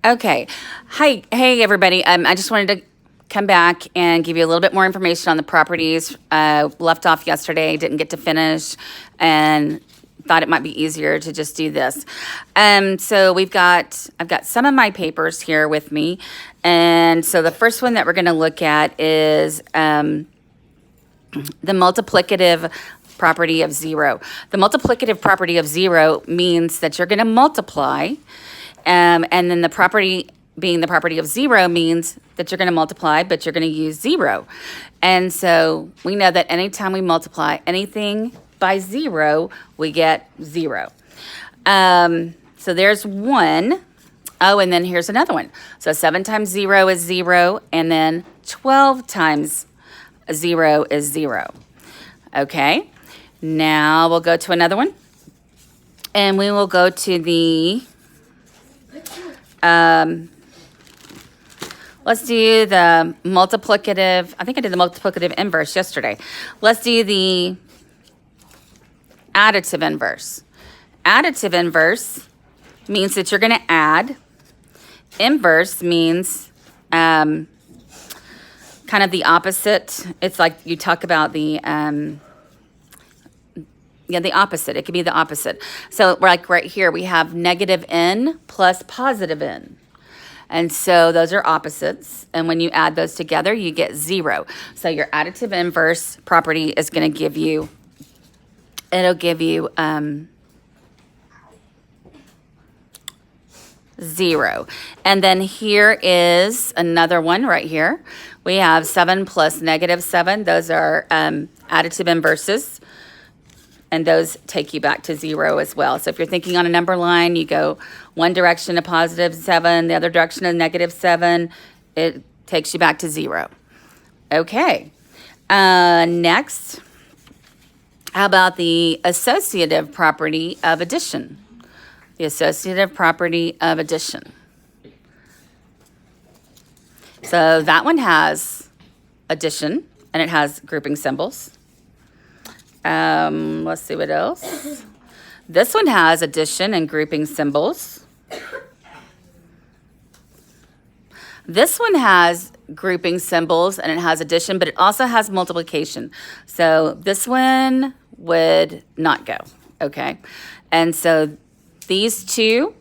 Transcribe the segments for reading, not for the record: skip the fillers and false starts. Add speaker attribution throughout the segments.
Speaker 1: Okay. Hi. Hey, everybody. I just wanted to come back and give you a little bit more information on the properties. Left off yesterday, didn't get to finish, and thought it might be easier to just do this. So I've got some of my papers here with me. And so the first one that we're going to look at is the multiplicative property of zero. The multiplicative property of zero means that you're going to multiply, and then the property being the property of zero means that you're going to multiply, but you're going to use zero. And so we know that anytime we multiply anything by zero, we get zero. So there's one. Oh, and then here's another one. So 7 times 0 is 0, and then 12 times 0 is 0. Okay, now we'll go to another one. And we will go to the, let's do the multiplicative. I think I did the multiplicative inverse yesterday. Let's do the additive inverse. Additive inverse means that you're going to add. Inverse means kind of the opposite. It's like you talk about the opposite. It could be the opposite. So like right here, we have negative n plus positive n. And so those are opposites. And when you add those together, you get 0. So your additive inverse property is going to give you, it'll give you 0. And then here is another one right here. We have 7 plus negative 7. Those are additive inverses. And those take you back to 0 as well. So if you're thinking on a number line, you go one direction to positive 7, the other direction to negative 7. It takes you back to 0. Okay. Next, how about the associative property of addition? The associative property of addition. So that one has addition, and it has grouping symbols. Let's see what else. This one has addition and grouping symbols. This one has grouping symbols, and it has addition, but it also has multiplication. So this one would not go, okay? And so these two,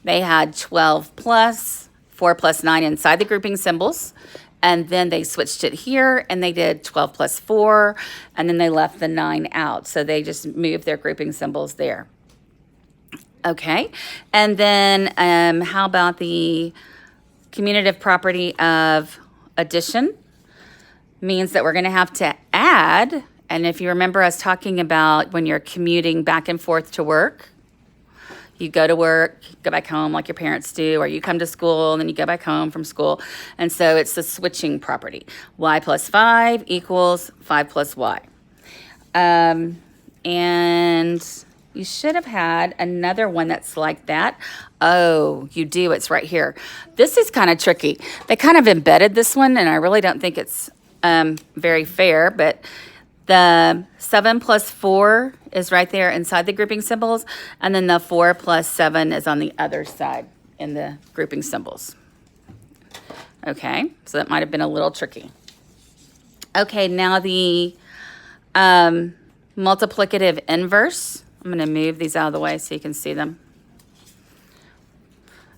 Speaker 1: they had 12 plus, 4 plus 9 inside the grouping symbols. And then they switched it here, and they did 12 plus 4, and then they left the 9 out. So they just moved their grouping symbols there. Okay. And then how about the commutative property of addition? Means that we're going to have to add. And if you remember us talking about when you're commuting back and forth to work, you go to work, go back home like your parents do, or you come to school and then you go back home from school. And so it's the switching property. Y plus 5 equals 5 plus y. And you should have had another one that's like that. Oh, you do. It's right here. This is kind of tricky. They kind of embedded this one, and I really don't think it's very fair, but the 7 plus 4 is right there inside the grouping symbols, and then the 4 plus 7 is on the other side in the grouping symbols. Okay, so that might have been a little tricky. Okay, now the multiplicative inverse. I'm going to move these out of the way so you can see them.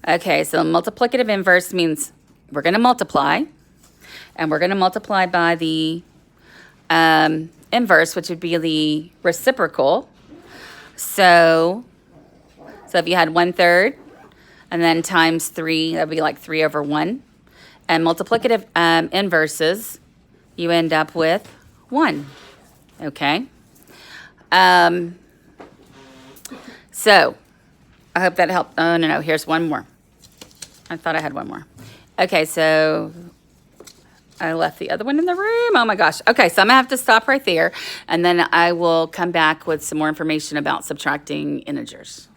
Speaker 1: Okay, so multiplicative inverse means we're going to multiply, and we're going to multiply by the inverse, which would be the reciprocal. So if you had 1/3 and then times 3, that would be like 3 over 1. And multiplicative inverses, you end up with 1. Okay. So I hope that helped. Oh, no, here's one more. I thought I had one more. Okay, so I left the other one in the room. Oh my gosh. Okay, so I'm gonna have to stop right there, and then I will come back with some more information about subtracting integers.